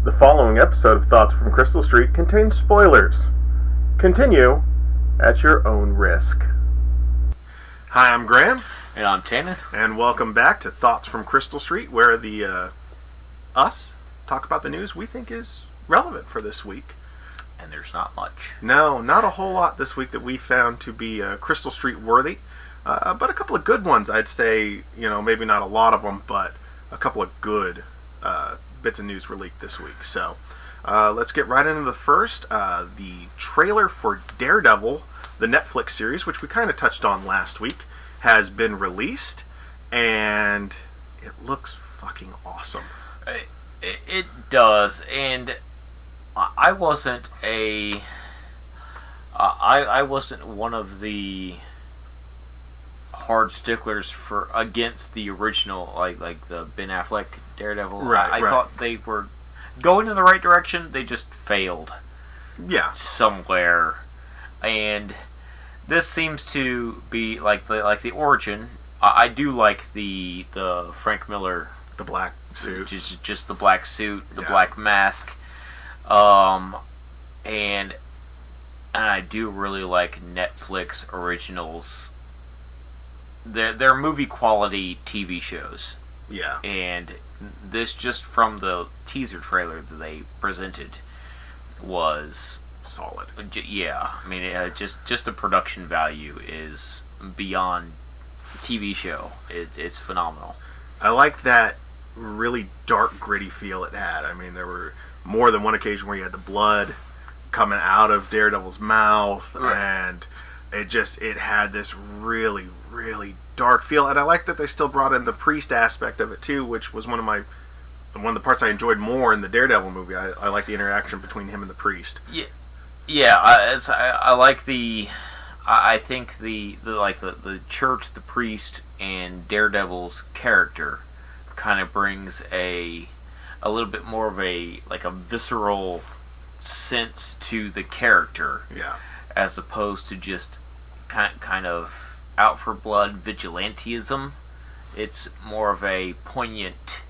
The following episode of Thoughts from Crystal Street contains spoilers. Continue at your own risk. Hi, I'm Graham. And I'm Tanner. And welcome back to Thoughts from Crystal Street, where us talk about the news we think is relevant for this week. And there's not much. No, not a whole lot this week that we found to be Crystal Street worthy. But a couple of good ones, I'd say. Maybe not a lot of them, but a couple of good bits of news were leaked this week. So let's get right into the first. The trailer for Daredevil, the Netflix series, which we kind of touched on last week, has been released, and it looks fucking awesome. It does, and I wasn't I wasn't one of the hard sticklers against the original, like the Ben Affleck Daredevil. I thought they were going in the right direction. They just failed. Yeah. Somewhere, and this seems to be like the origin. I do like the Frank Miller, the black suit, just the black suit, the black mask, and I do really like Netflix originals. They're movie quality TV shows. Yeah. And this, just from the teaser trailer that they presented, was solid. Yeah. I mean, just the production value is beyond TV show. It's phenomenal. I like that really dark, gritty feel it had. I mean, there were more than one occasion where you had the blood coming out of Daredevil's mouth, and it had this really, really dark feel. And I like that they still brought in the priest aspect of it too, which was one of the parts I enjoyed more in the Daredevil movie. I like the interaction between him and the priest. Yeah. I like I think the church, the priest, and Daredevil's character kind of brings a little bit more of a visceral sense to the character. Yeah. As opposed to just kind of out for blood vigilantism. It's more of a poignant,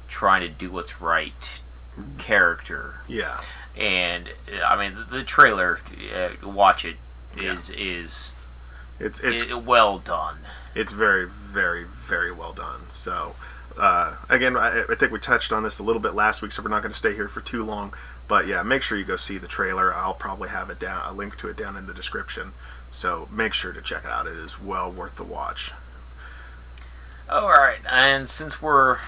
trying to do what's right character. Yeah. And I mean, the trailer, watch it, is well done. It's very, very, very well done. So, again, I think we touched on this a little bit last week, so we're not going to stay here for too long. But yeah, make sure you go see the trailer. I'll probably have a link to it down in the description. So make sure to check it out. It is well worth the watch. Alright, and since we're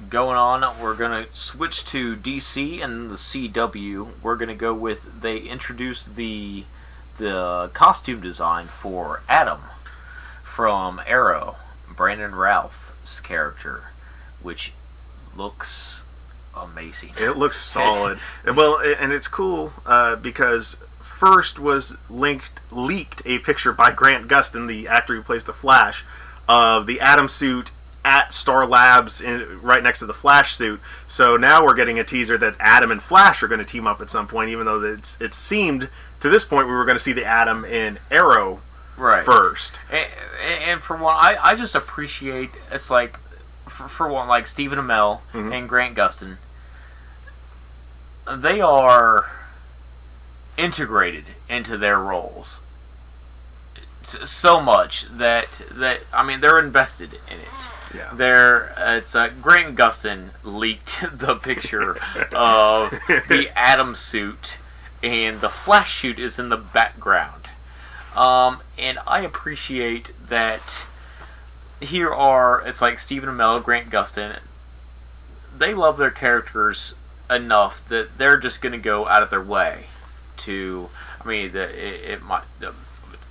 going on, we're going to switch to DC and the CW. We're going to go with, they introduced the costume design for Adam from Arrow, Brandon Routh's character, which looks amazing. It looks solid. Well, and it's cool because first was leaked a picture by Grant Gustin, the actor who plays the Flash, of the Atom suit at Star Labs right next to the Flash suit. So now we're getting a teaser that Atom and Flash are going to team up at some point, even though it seemed to this point we were going to see the Atom in Arrow first. And for one, I just appreciate, it's like, for one, like Stephen Amell and Grant Gustin, they are integrated into their roles so much that I mean, they're invested in it. Yeah. Grant Gustin leaked the picture of the Atom suit, and the Flash suit is in the background. And I appreciate that it's like Stephen Amell, Grant Gustin, they love their characters enough that they're just going to go out of their way to, I mean, it might,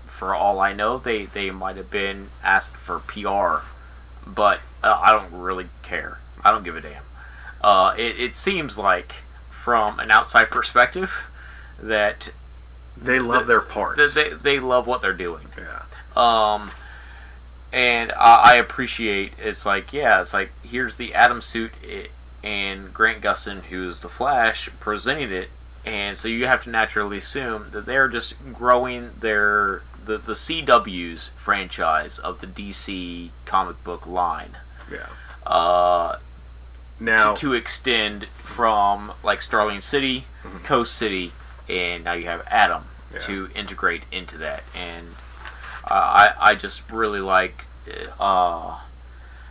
for all I know, they might have been asked for PR, but I don't really care. I don't give a damn. It seems like, from an outside perspective, that they love their parts. They love what they're doing. Yeah. And I appreciate, it's like here's the Atom suit, and Grant Gustin, who's the Flash, presenting it, and so you have to naturally assume that they're just growing the CW's franchise of the DC comic book line. Yeah. Now to extend from like Starling City, Coast City, and now you have Atom to integrate into that. And I just really like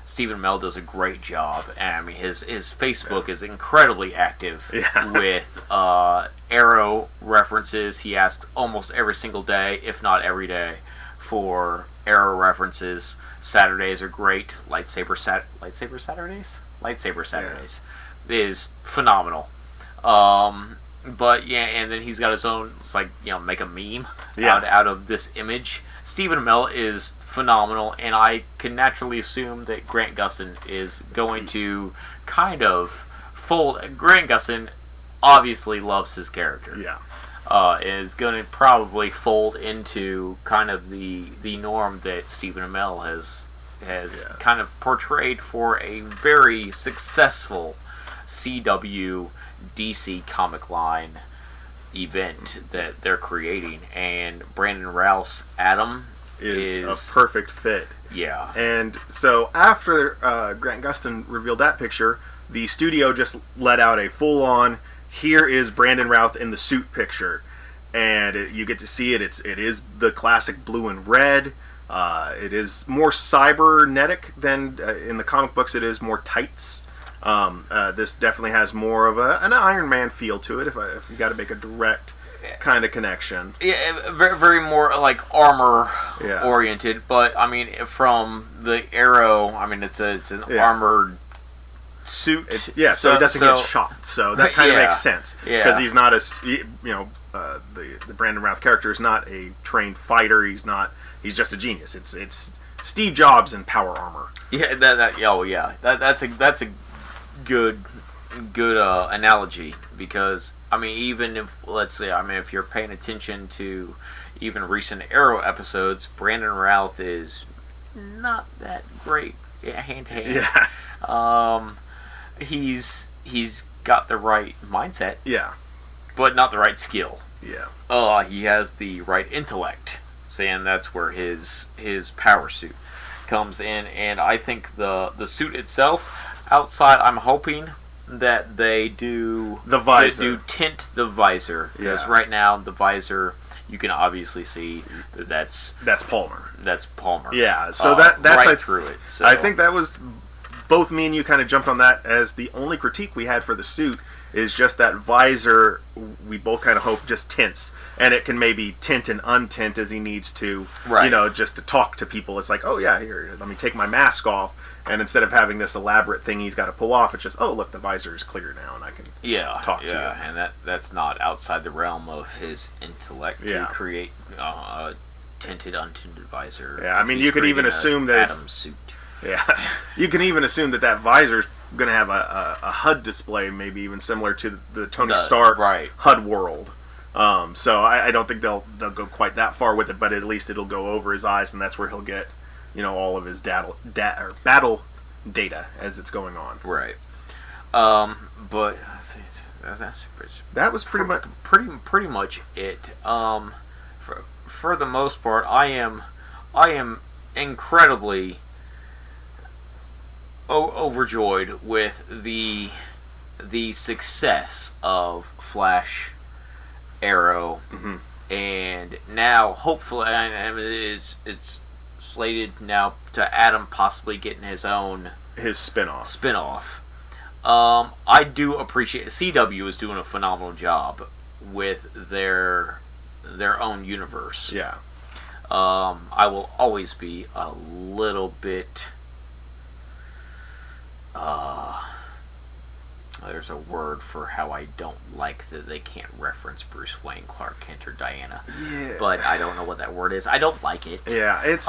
Stephen Amell does a great job. And I mean, his Facebook is incredibly active with Arrow references. He asks almost every single day, if not every day, for Arrow references. Saturdays are great. Lightsaber Saturdays is phenomenal. But yeah, and then he's got his own. It's like, make a meme out of this image. Stephen Amell is phenomenal, and I can naturally assume that Grant Gustin is going to kind of fold. Grant Gustin obviously loves his character. Is going to probably fold into kind of the norm that Stephen Amell has kind of portrayed for a very successful CW DC comic line event that they're creating. And Brandon Routh's Atom is a perfect fit. Yeah. And so after Grant Gustin revealed that picture, the studio just let out a full-on, here is Brandon Routh in the suit picture. And you get to see it. It is the classic blue and red. It is more cybernetic than in the comic books. It is more tights. This definitely has more of an Iron Man feel to it. If you got to make a direct kind of connection. Yeah, very, very more like armor oriented. But I mean, from the Arrow, I mean, it's an armored suit. So it doesn't get shot. So that kind of makes sense because he's not the Brandon Routh character is not a trained fighter. He's just a genius. It's Steve Jobs in power armor. Yeah, that's a good analogy, because I mean, even if, let's say, if you're paying attention to even recent Arrow episodes, Brandon Routh is not that great hand to hand. He's got the right mindset, but not the right skill. He has the right intellect, and that's where his power suit comes in. And I think the suit itself outside, I'm hoping that they do the visor. They do tint the visor, because right now the visor, you can obviously see that's Palmer. That's Palmer. Yeah, so that's right through it. So. I think that was, both me and you kind of jumped on that as the only critique we had for the suit, is just that visor. We both kind of hope just tints, and it can maybe tint and untint as he needs to, just to talk to people. It's like, oh yeah, here, let me take my mask off, and instead of having this elaborate thing he's got to pull off, it's just, oh look, the visor is clear now, and I can talk to you. And that's not outside the realm of his intellect to create tinted, untinted visor. Yeah, I mean, you could even assume that Atom suit. Yeah, you can even assume that visor's going to have a HUD display, maybe even similar to the Tony Stark HUD world. So I don't think they'll go quite that far with it, but at least it'll go over his eyes, and that's where he'll get all of his battle data as it's going on. Right. But that was pretty much it. For the most part, I am incredibly overjoyed with the success of Flash, Arrow, and now hopefully, and it's slated now to Atom possibly getting his spin-off. I do appreciate CW is doing a phenomenal job with their own universe. Yeah. I will always be a little bit. There's a word for how I don't like that they can't reference Bruce Wayne, Clark Kent, or Diana. Yeah. But I don't know what that word is. I don't like it. Yeah, it's.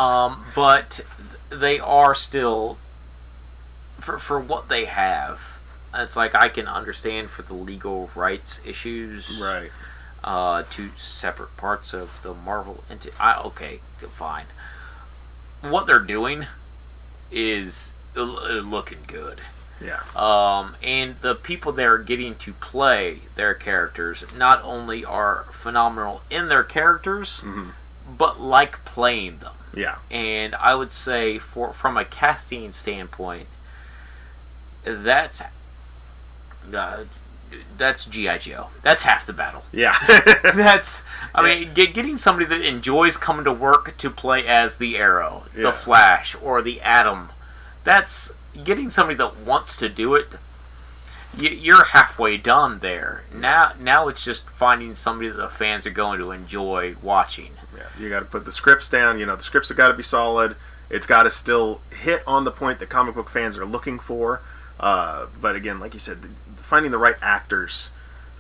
But they are still, for what they have. It's like, I can understand for the legal rights issues. Right. Two separate parts of the Marvel entity. Okay, fine. What they're doing is looking good. Yeah. And the people they're getting to play their characters not only are phenomenal in their characters, but like playing them. Yeah. And I would say, from a casting standpoint, that's that's G.I. Joe. That's half the battle. Yeah. I mean, getting somebody that enjoys coming to work to play as the Arrow, Yeah. the Flash, or the Atom. That's getting somebody that wants to do it. You're halfway done there. Now it's just finding somebody that the fans are going to enjoy watching. Yeah. You got to put the scripts down. The scripts have got to be solid. It's got to still hit on the point that comic book fans are looking for. But again, like you said, finding the right actors,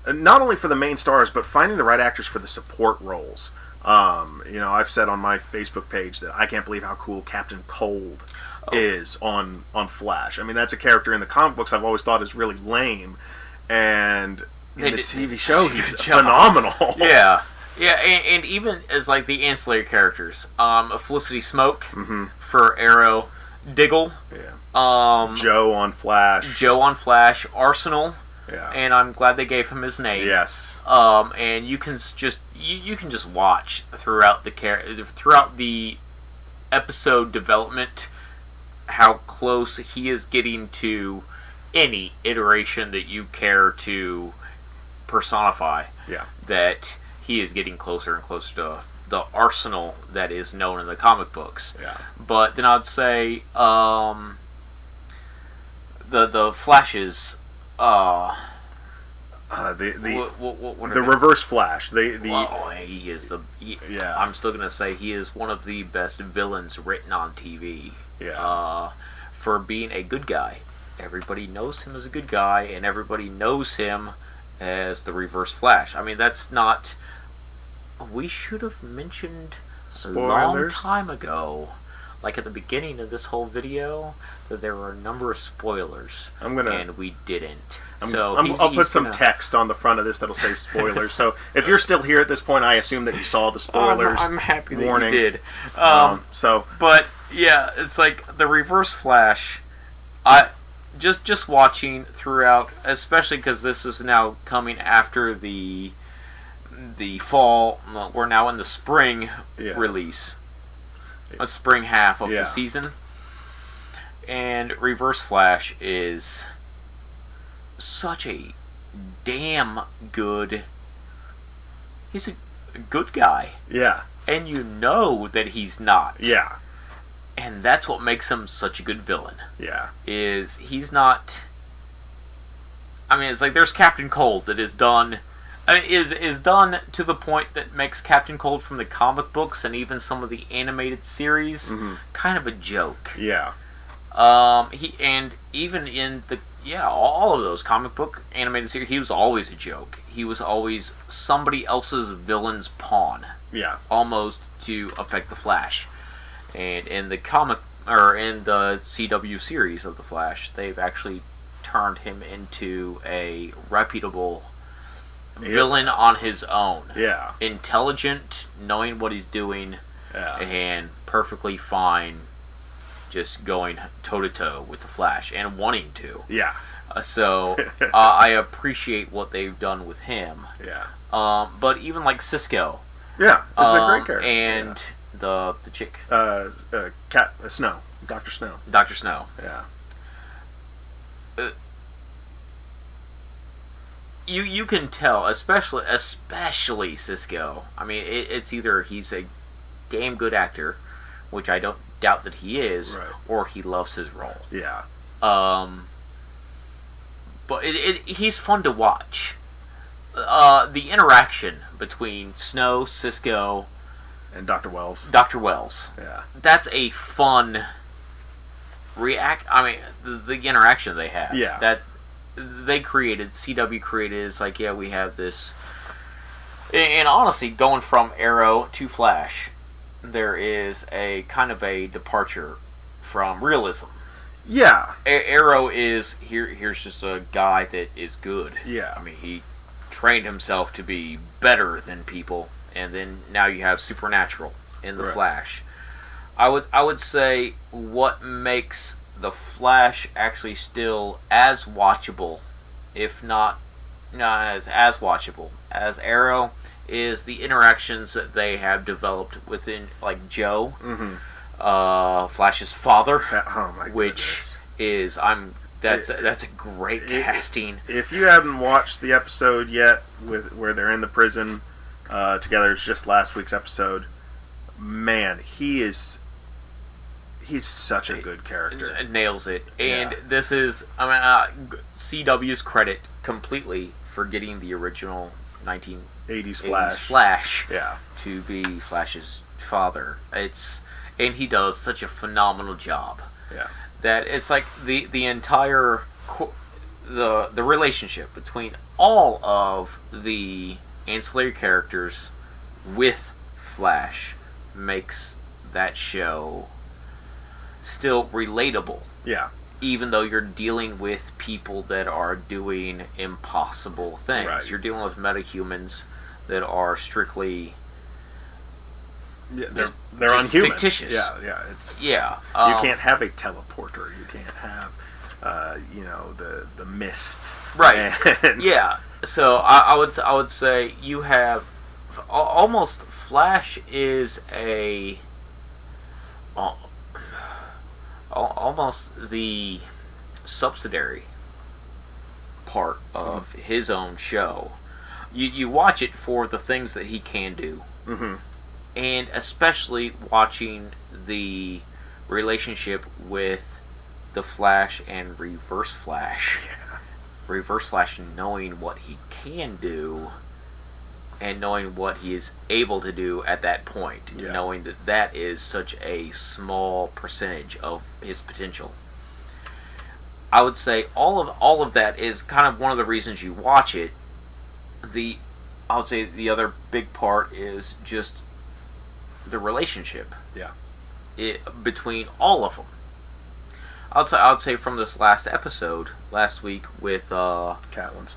not only for the main stars, but finding the right actors for the support roles. I've said on my Facebook page that I can't believe how cool Captain Cold is on Flash. I mean, that's a character in the comic books I've always thought is really lame, and in the TV show he's phenomenal. Yeah, and even as like the ancillary characters, Felicity Smoke for Arrow, Diggle, Joe on Flash, Arsenal. Yeah. And I'm glad they gave him his name. Yes. And you can just watch throughout the episode development how close he is getting to any iteration that you care to personify. Yeah. That he is getting closer and closer to the arsenal that is known in the comic books. Yeah. But then I'd say the Flashes. The Reverse Flash. He is yeah. I'm still gonna say he is one of the best villains written on TV. Yeah. For being a good guy, everybody knows him as a good guy, and everybody knows him as the Reverse Flash. I mean, that's not. We should have mentioned Spoilers. A long time ago, like at the beginning of this whole video, that there were a number of spoilers, and we didn't. I'll put some text on the front of this that'll say spoilers. So if you're still here at this point, I assume that you saw the spoilers. I'm happy that warning. you did. But yeah, it's like the Reverse Flash. I just watching throughout, especially because this is now coming after the fall. We're now in the spring release, a spring half of the season, and Reverse Flash is such a damn good. He's a good guy. Yeah. And you know that he's not. Yeah. And that's what makes him such a good villain. Yeah. Is he's not. I mean, it's like there's Captain Cold that is done. Is done to the point that makes Captain Cold from the comic books and even some of the animated series kind of a joke. Yeah. Even in all of those comic book animated series, he was always a joke. He was always somebody else's villain's pawn. Yeah. Almost to affect the Flash. And in the comic, or in the CW series of the Flash, they've actually turned him into a reputable villain on his own. Yeah. Intelligent, knowing what he's doing, and perfectly fine just going toe-to-toe with the Flash and wanting to. Yeah. So I appreciate what they've done with him. Yeah. But even like Cisco. Yeah, it's a great character. And the chick. Snow. Dr. Snow. Dr. Snow. Yeah. You can tell, especially Cisco. I mean, it's either he's a damn good actor, which I don't doubt that he is, or he loves his role. Yeah. But he's fun to watch. The interaction between Snow, Cisco, and Dr. Wells. Yeah. That's a fun I mean, the interaction they have. Yeah. That they created, CW created, is like, yeah, we have this. And honestly, going from Arrow to Flash, there is a kind of a departure from realism. Yeah. Arrow is, here's just a guy that is good. Yeah. I mean, he trained himself to be better than people, and then now you have Supernatural in the Flash. I would say what makes the Flash actually still as watchable, if not as watchable as Arrow, is the interactions that they have developed within, like Joe, Flash's father, oh my which goodness. is That's a great casting. If you haven't watched the episode yet, where they're in the prison together, it's just last week's episode. Man, he's such a good character. Nails it. And Yeah. this is, CW's credit completely for getting the original 80s 80s Flash. Flash Yeah. to be Flash's father. And he does such a phenomenal job. Yeah. That it's like the entire the relationship between all of the ancillary characters with Flash makes that show still relatable, Yeah. even though you're dealing with people that are doing impossible things. Right. You're dealing with metahumans that are strictly Yeah, just they're unhuman. fictitious. Yeah. It's you you can't have a teleporter. You can't have the mist. Right. And Yeah. So I would say you have almost Flash is almost the subsidiary part of his own show. You watch it for the things that he can do, Mm-hmm. and especially watching the relationship with the Flash and Reverse Flash. Yeah. Reverse Flash knowing what he can do and knowing what he is able to do at that point, Yeah. knowing that that is such a small percentage of his potential. I would say all of that is kind of one of the reasons you watch it. I would say the other big part is just the relationship. Yeah. Between all of them. I would say from this last episode last week with Catelyn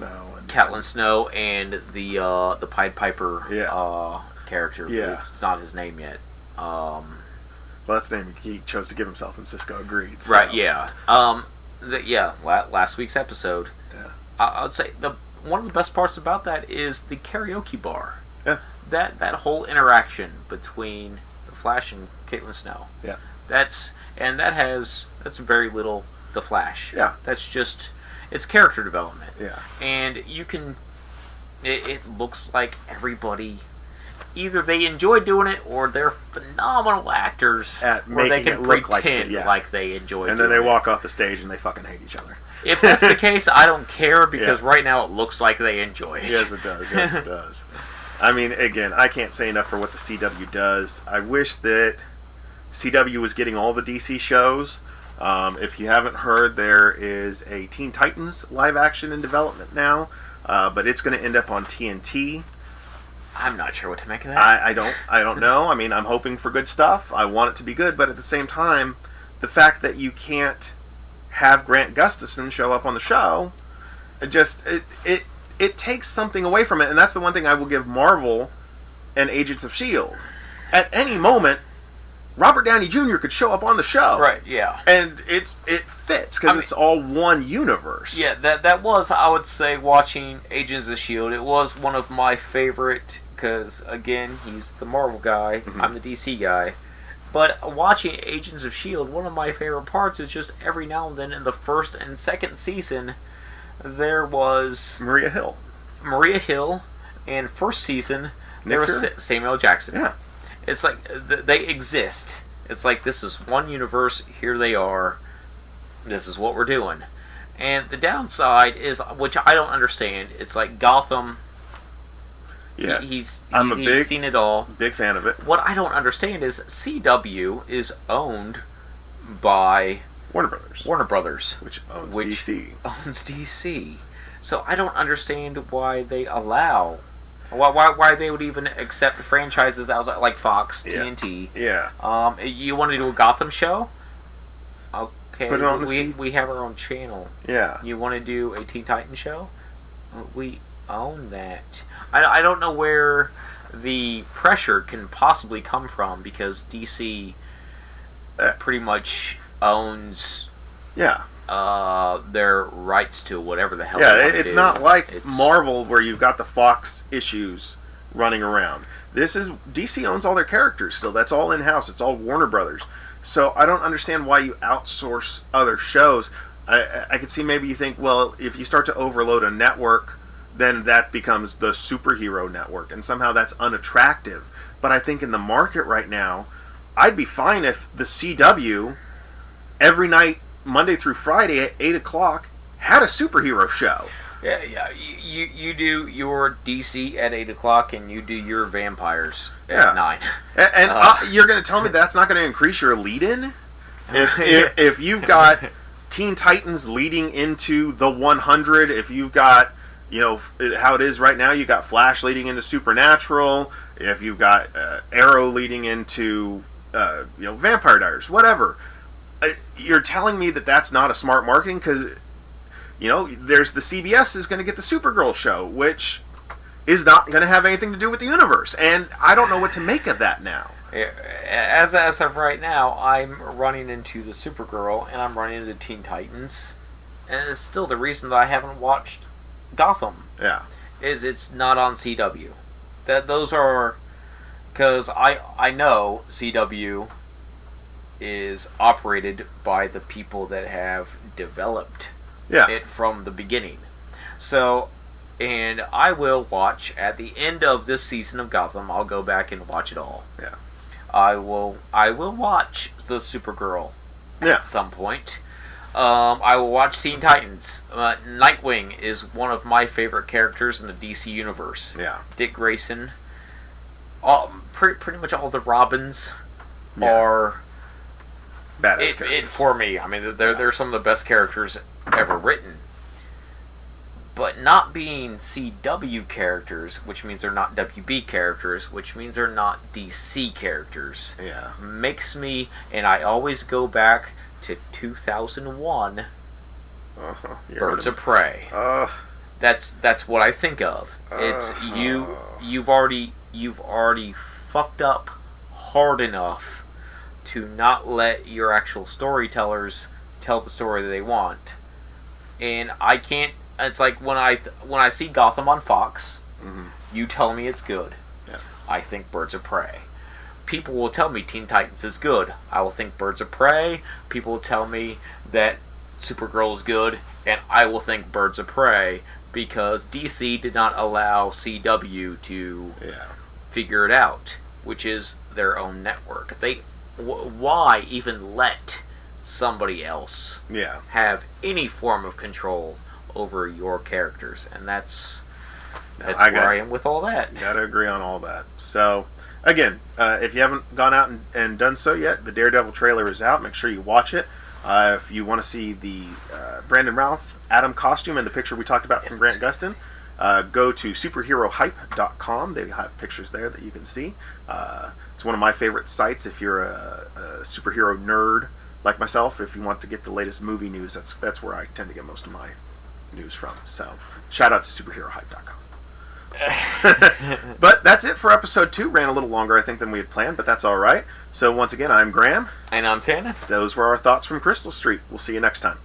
Snow and the Pied Piper character. Yeah. It's not his name yet. Well, that's the name he chose to give himself, and Cisco agreed. So. Right. Yeah. Last week's episode. Yeah. I would say one of the best parts about that is the karaoke bar. Yeah. That whole interaction between the Flash and Caitlin Snow. Yeah. That's very little the Flash. Yeah. That's just it's character development. Yeah. And you can it looks like everybody either they enjoy doing it or they're phenomenal actors At where they making can it look pretend like they enjoy And doing then they it. walk off the stage and they fucking hate each other. If that's the case, I don't care because Yeah. right now it looks like they enjoy it. Yes, it does. Yes, it does. I mean, again, I can't say enough for what the CW does. I wish that CW was getting all the DC shows. If you haven't heard, there is a Teen Titans live action in development now, but it's going to end up on TNT. I'm not sure what to make of that. I don't know. I mean, I'm hoping for good stuff. I want it to be good, but at the same time, the fact that you can't have Grant Gustafson show up on the show, it takes something away from it, and that's the one thing I will give Marvel and Agents of S.H.I.E.L.D. At any moment, Robert Downey Jr. could show up on the show. Right, yeah. And it fits, because it's all one universe. Yeah, that was, I would say, watching Agents of S.H.I.E.L.D., it was one of my favorite, because, again, he's the Marvel guy, I'm the DC guy. But watching Agents of S.H.I.E.L.D., one of my favorite parts is just every now and then in the first and second season, there was Maria Hill, and first season, Nick there was Fury? Samuel L. Jackson. Yeah. It's like they exist. It's like this is one universe. Here they are. This is what we're doing. And the downside is, which I don't understand. It's like Gotham. Yeah. He's seen it all. Big fan of it. What I don't understand is CW is owned by Warner Brothers. Which owns DC. So I don't understand why they allow. Why they would even accept franchises outside, like Fox, TNT. Yeah. You want to do a Gotham show? Okay. Put it on the we have our own channel. Yeah. You want to do a Teen Titans show? We own that. I don't know where the pressure can possibly come from because DC pretty much owns their rights to whatever the hell. Yeah, it's not like Marvel where you've got the Fox issues running around. This is DC owns all their characters still. That's all in house. It's all Warner Brothers. So I don't understand why you outsource other shows. I could see maybe you think, well, if you start to overload a network, then that becomes the superhero network, and somehow that's unattractive. But I think in the market right now, I'd be fine if the CW every night, Monday through Friday at 8 o'clock, had a superhero show. Yeah. You do your DC at 8 o'clock, and you do your vampires at 9. And you're going to tell me that's not going to increase your lead-in? If you've got Teen Titans leading into the 100, if you've got, how it is right now, you've got Flash leading into Supernatural, if you've got Arrow leading into, Vampire Diaries, whatever. You're telling me that that's not a smart marketing? Because, there's the CBS is going to get the Supergirl show, which is not going to have anything to do with the universe. And I don't know what to make of that now. As of right now, I'm running into the Supergirl, and I'm running into Teen Titans. And it's still the reason that I haven't watched Gotham. Yeah. Is it's not on CW. Those are... Because I know CW is operated by the people that have developed it from the beginning. So, and I will watch, at the end of this season of Gotham, I'll go back and watch it all. Yeah. I will watch the Supergirl at some point. I will watch Teen Titans. Nightwing is one of my favorite characters in the DC universe. Yeah. Dick Grayson. Pretty much all the Robins are badass characters. For me. I mean, they're some of the best characters ever written. But not being CW characters, which means they're not WB characters, which means they're not DC characters, makes me, and I always go back to 2001, Birds of Prey. That's what I think of. It's you've already fucked up hard enough to not let your actual storytellers tell the story that they want, and I can't. It's like when I see Gotham on Fox, you tell me it's good. Yeah. I think Birds of Prey. People will tell me Teen Titans is good. I will think Birds of Prey. People will tell me that Supergirl is good, and I will think Birds of Prey because DC did not allow CW to figure it out, which is their own network. Why even let somebody else have any form of control over your characters? And that's where I am with all that. Gotta agree on all that. So again, if you haven't gone out and done so yet, the Daredevil trailer is out. Make sure you watch it. If you want to see the Brandon Routh Atom costume and the picture we talked about from Grant Gustin, go to superherohype.com. They have pictures there that you can see. It's one of my favorite sites if you're a superhero nerd like myself. If you want to get the latest movie news, that's where I tend to get most of my news from. So shout out to superherohype.com. But that's it for episode 2. Ran a little longer, I think, than we had planned, but that's all right. So once again, I'm Graham. And I'm Tana. Those were our thoughts from Crystal Street. We'll see you next time.